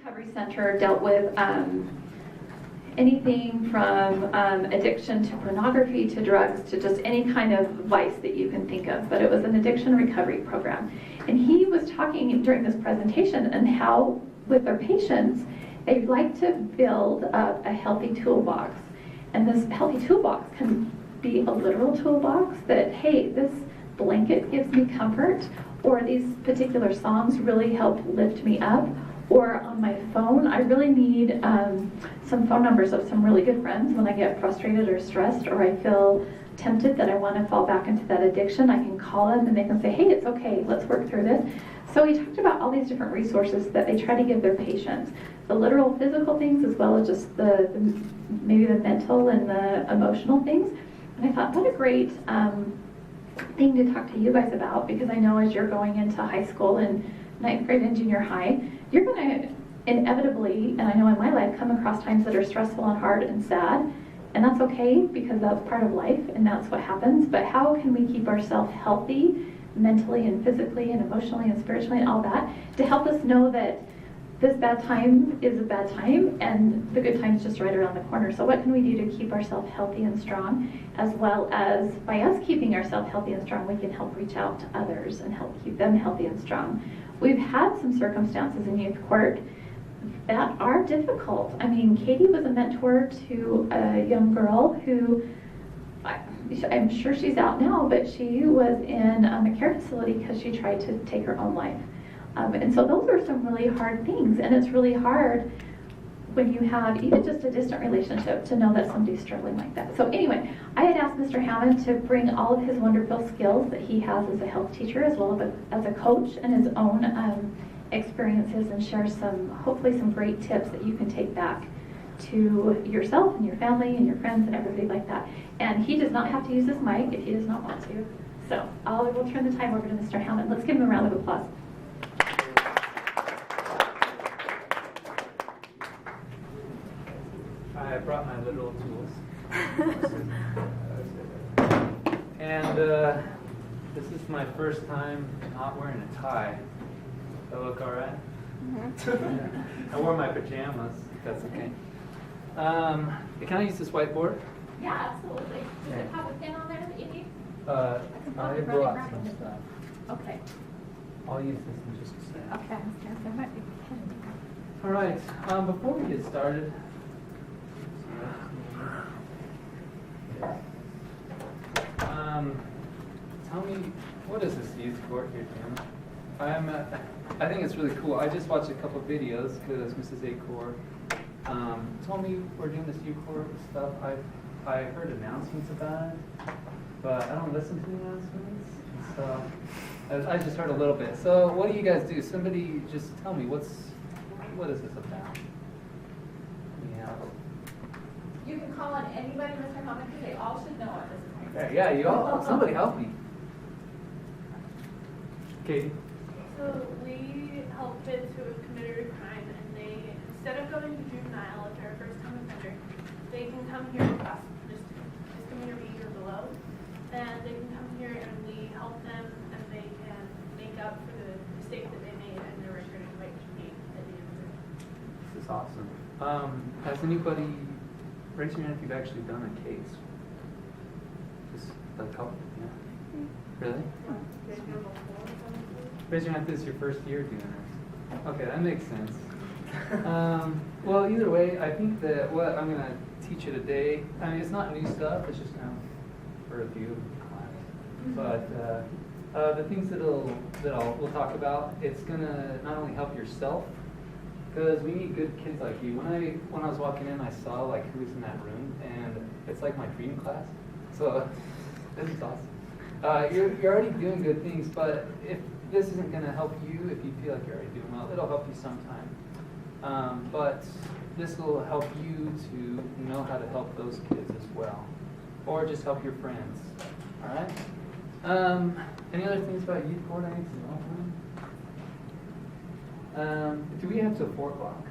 recovery center dealt with anything from addiction to pornography to drugs to just any kind of vice that you can think of. But it was an addiction recovery program. And he was talking during this presentation and how with their patients, they like to build a healthy toolbox. And this healthy toolbox can be a literal toolbox that, hey, this blanket gives me comfort, or these particular songs really help lift me up, or on my phone, I really need some phone numbers of some really good friends when I get frustrated or stressed, or I feel tempted that I want to fall back into that addiction. I can call them and they can say, hey, it's okay, let's work through this. So he talked about all these different resources that they try to give their patients, the literal physical things as well as just the maybe the mental and the emotional things. And I thought, what a great thing to talk to you guys about, because I know as you're going into high school and 9th grade and junior high, you're going to inevitably, and I know in my life, come across times that are stressful and hard and sad, and that's okay because that's part of life and that's what happens. But how can we keep ourselves healthy mentally and physically and emotionally and spiritually and all that to help us know that this bad time is a bad time and the good time's just right around the corner. So what can we do to keep ourselves healthy and strong, as well as by us keeping ourselves healthy and strong, we can help reach out to others and help keep them healthy and strong. We've had some circumstances in youth court that are difficult. I mean, Katie was a mentor to a young girl who, I'm sure she's out now, but she was in a care facility because she tried to take her own life. And so those are some really hard things, and it's really hard when you have even just a distant relationship to know that somebody's struggling like that. So anyway, I had asked Mr. Hammond to bring all of his wonderful skills that he has as a health teacher as well as a coach and his own experiences, and share hopefully some great tips that you can take back to yourself and your family and your friends and everybody like that. And he does not have to use this mic if he does not want to. So I will turn the time over to Mr. Hammond. Let's give him a round of applause. I brought my literal tools. And this is my first time not wearing a tie. Does that look all right? Mm-hmm. I wore my pajamas, if that's okay. Can I use this whiteboard? Yeah, absolutely. Does it have a pen on there that you need? I brought some stuff. Okay. I'll use this in just a second. Okay, there might be a pen. All right, before we get started, tell me, what is this youth court here, Dan? I think it's really cool. I just watched a couple of videos because Mrs. Acor told me we're doing this youth court stuff. I heard announcements about it, but I don't listen to the announcements. So I just heard a little bit. So what do you guys do? Somebody just tell me, what is this about? Yeah. You can call on anybody, Mr. Hammond, because they all should know at this point. Yeah, you all. Somebody help me. Katie. So we help kids who have committed a crime, and they, instead of going to juvenile if they're a first-time offender, they can come here with us, just community or below, and they can come here and we help them, and they can make up for the mistakes that they made, and their record is right to be at the end of it. This is awesome. Has anybody, raise your hand if you've actually done a case? Just a couple, yeah. Really? Raise your hand if this is your first year doing it. Okay, that makes sense. Well, either way, I think that what I'm going to teach you today, I mean, it's not new stuff, it's just now for a few class. But the things we'll talk about, it's going to not only help yourself, because we need good kids like you. When I was walking in, I saw like who was in that room, and it's like my dream class. So this is awesome. You're already doing good things, but if this isn't going to help you, if you feel like you're already doing well, it'll help you sometime. But this will help you to know how to help those kids as well, or just help your friends. All right. Any other things about youth court I need to know? Do we have till 4 o'clock?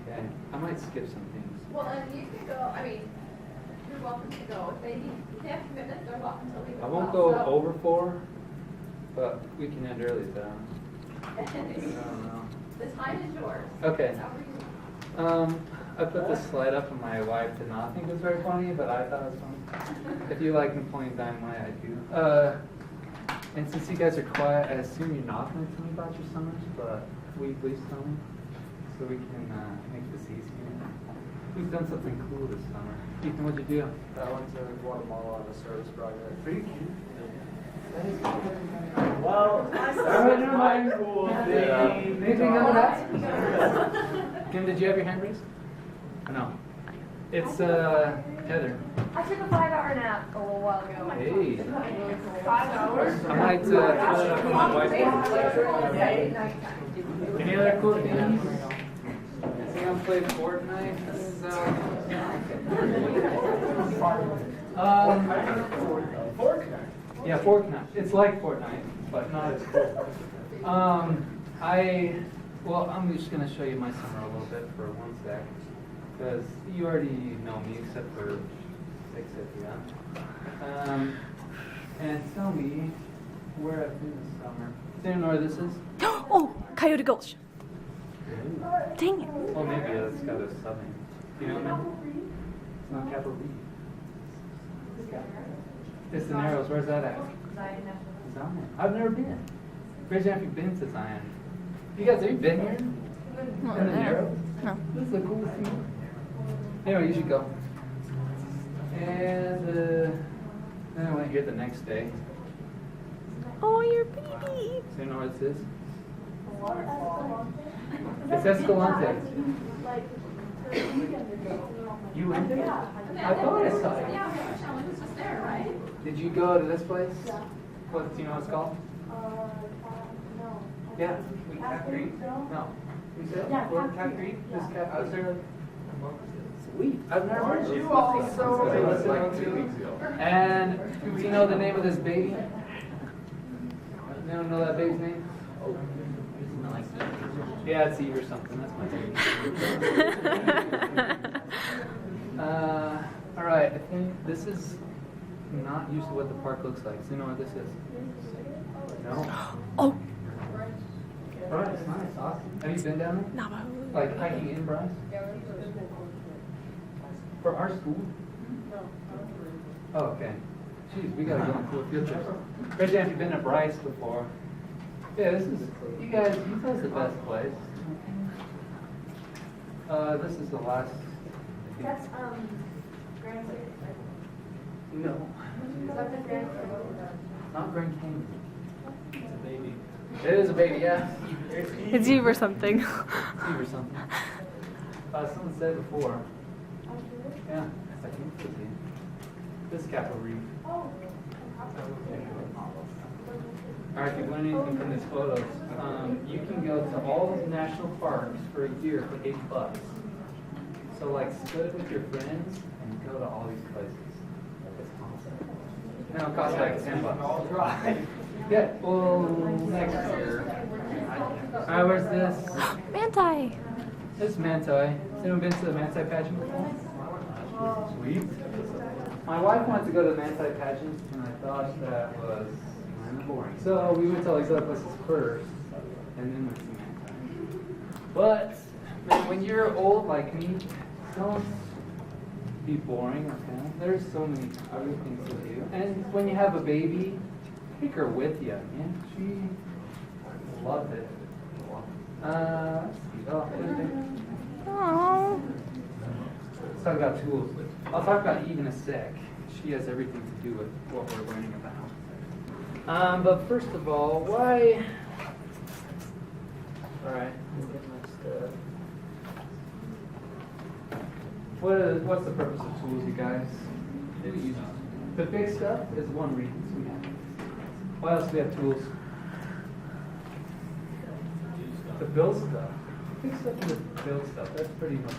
Okay. I might skip some things. Well, and you can go. I mean, you're welcome to go. If they have commitments, they're welcome to leave. I won't go over 4, but we can end early though. I don't know. The time is yours. Okay. I put this slide up and my wife did not think it was very funny, but I thought it was funny. If you like Napoleon Dynamite, I do. And since you guys are quiet, I assume you're not going to tell me about your summers, but will you please tell me so we can make this easier? Who's done something cool this summer? Ethan, what'd you do? I went to Guatemala on a service project. Pretty cute. Well, never mind. cool Yeah. thing. Anything on that? Kim, did you have your hand raised? No. It's Heather. I took a 5-hour nap a little while ago. Hey. 5 hours. I might throw it up on my whiteboard. Any other cool things? See, I'm playing Fortnite. This is yeah, Fortnite. It's like Fortnite, but not as cool. I'm just gonna show you my summer a little bit for 1 sec, because you already know me except for 6 of you. And tell me where I've been this summer. Does anyone know where this is? Oh, Coyote Gulch. Dang it. Well, maybe it's got a southern. You know what I mean? It's not Capitol B. It's the Narrows. Where's that at? Zion. I've never been. Raise your hand if you've been to Zion. You guys, have you been here? In the Narrows? No. This is the coolest thing. Anyway, you should go. And then I went here the next day. Oh, your baby. So you know where this is? It's Escalante. You went there? I thought I saw it. Yeah, Michelle was just there, right? Did you go to this place? What, do you know what it's called? No. Yeah. Cat Creek? No. You said? Yeah, Cat Cat Creek. This cat, I was there like a month ago. Sweet. I've never heard of You also It was like 2 weeks ago. And do you know the name of this baby? Anyone know that baby's name? Yeah, it's Eve or something. That's my baby. All right. I think this is not usually what the park looks like. So you know what this is? No. Oh, Bryce, nice, awesome. Have you been down there? Navajo. Like hiking in Bryce? For our school? Oh, okay. Jeez, we gotta go on cool field trips. Raise your hand if you've been to Bryce before. Yeah, this is, you guys the best place. This is the last. That's, Grand Canyon. No, Is that the Grand Canyon? not Grand Canyon. It's a baby. It is a baby, yeah. It's Eve or something. Steve or something. Someone said it before. Yeah, I think it's Steve. This is Capitol Reef. Alright, if you learn anything from these photos, you can go to all the national parks for a year for $8. So like split it with your friends and go to all these places. It's awesome. And it'll cost like $10. Yeah, well, next year. Alright, where's this? Manti. This is Manti. Has anyone been to the Manti pageant before? Sweet. My wife wanted to go to the Manti pageant, and I thought that was kind of boring. So we went to all these other places first, and then went to Manti. But, man, when you're old like me, don't be boring, okay? There's so many other things to do. And when you have a baby, take her with you, man. She loved it. Let's see. Oh, Aww. let's talk about tools. I'll talk about Eve in a sec. She has everything to do with what we're learning about. But first of all, why? All right, let me get my stuff. What's the purpose of tools, you guys? The big stuff is one reason we have it. Why else do we have tools? To build stuff. Big stuff is to build stuff. That's pretty much it.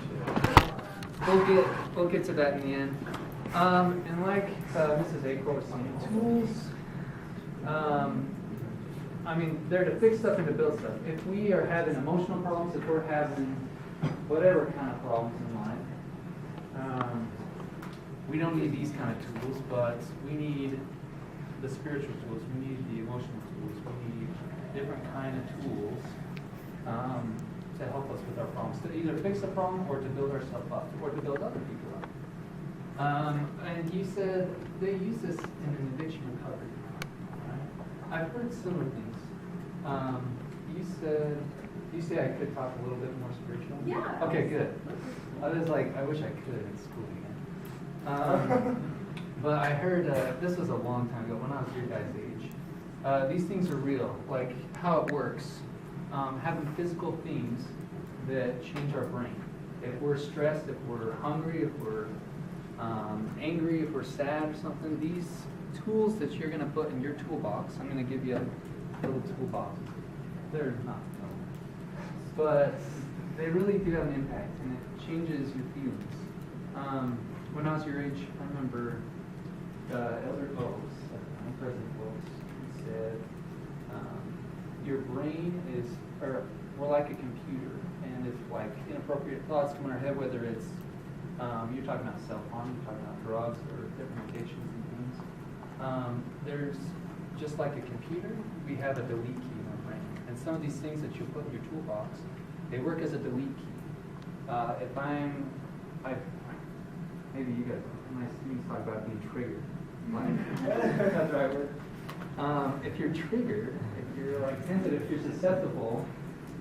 We'll get to that in the end. And like Mrs. Acorn was saying, tools. I mean, they're to fix stuff and to build stuff. If we are having emotional problems, if we're having whatever kind of problems in life, we don't need these kind of tools, but we need the spiritual tools. We need the emotional tools. We need different kind of tools to help us with our problems, to either fix the problem or to build ourselves up, or to build other people up. And you said they use this in an addiction recovery. Right? I've heard similar things. You say I could talk a little bit more spiritual? Yeah. Okay, good. I was like, I wish I could in school again. But I heard, this was a long time ago, when I was your guys' age. These things are real, like how it works. Having physical things that change our brain. If we're stressed, if we're hungry, if we're angry, if we're sad or something, these tools that you're going to put in your toolbox, I'm going to give you a little toolbox. They're not, but they really do have an impact, and it changes your feelings. When I was your age, I remember Elder Oaks, President Oaks, said, your brain is, or we're like a computer, and if like inappropriate thoughts come in our head, whether it's, you're talking about self-harm, you're talking about drugs or different addictions and things, there's, just like a computer, we have a delete key in our brain. And some of these things that you put in your toolbox, they work as a delete key. If maybe you guys, my students talk about being triggered. That's the right word. If you're triggered, if you're like sensitive, if you're susceptible,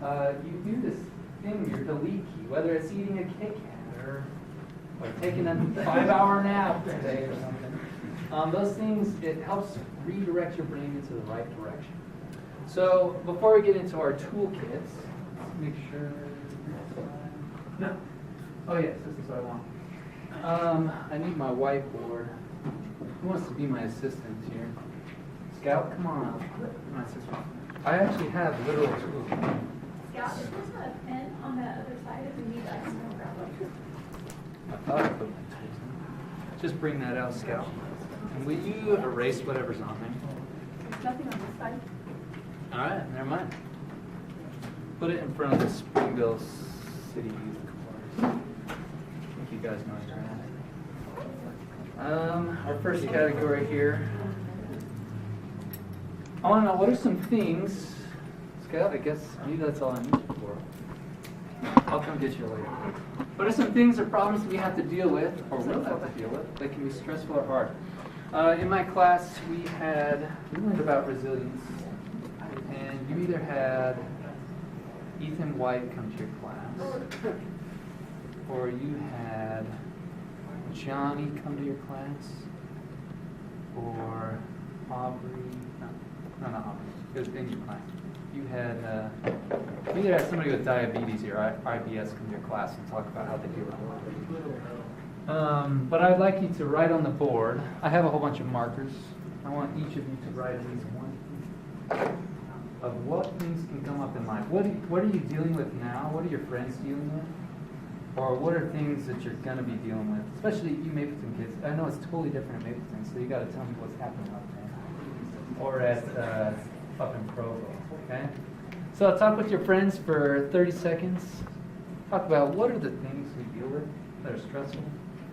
you do this thing, your delete key, whether it's eating a Kit Kat or taking a 5-hour nap today or something. Those things, it helps redirect your brain into the right direction. So before we get into our toolkits, let's make sure. No. Oh yes, this is what I want. I need my whiteboard. Who wants to be my assistant here? Scout, come on up. My assistant. I actually have literal tools. Scout, is there a pen on the other side if you need that? I thought I put my tools in. Just bring that out, Scout. And will you erase whatever's on there? There's nothing on this side. All right, never mind. Put it in front of the Springville City Youth Chorus. I think you guys know you're at. Our first category here. I want to know, what are some things, Scout, I guess maybe that's all I need you for. I'll come get you later. What are some things or problems we have to deal with, or will have to deal with, that can be stressful or hard? In my class, we learned about resilience, and you either had Ethan White come to your class, or you had Johnny come to your class, or Aubrey, no, not Aubrey, it was in your class. You either had somebody with diabetes or IBS come to your class and talk about how they deal with it. But I'd like you to write on the board. I have a whole bunch of markers. I want each of you to write at least one of what things can come up in life. What are you dealing with now? What are your friends dealing with? Or what are things that you're going to be dealing with? Especially you Mapleton kids. I know it's totally different at Mapleton, so you got to tell me what's happening up there. Or at up in Provo, okay? So I'll talk with your friends for 30 seconds. Talk about what are the things we deal with that are stressful,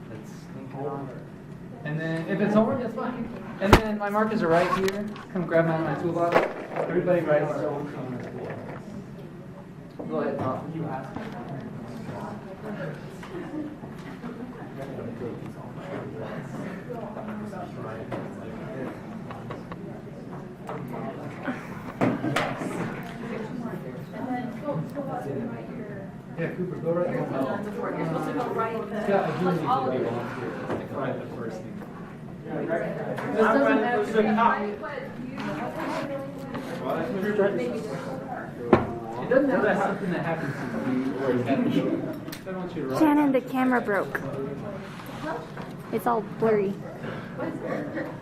that's sneaking on. And then if it's over, that's fine. And then my markers are right here. Come grab my toolbox. Everybody writes their own comments. Go ahead, Tom. You ask. Yeah, Cooper, go right here. You're supposed to go right the. Yeah, I do need all to of be it. volunteer. Right the first thing. This doesn't have to be It doesn't have to be something that happens to you or it happens to you. I don't want you to write. Shannon, the camera broke. It's all blurry.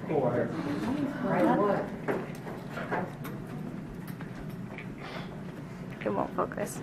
Or It won't focus.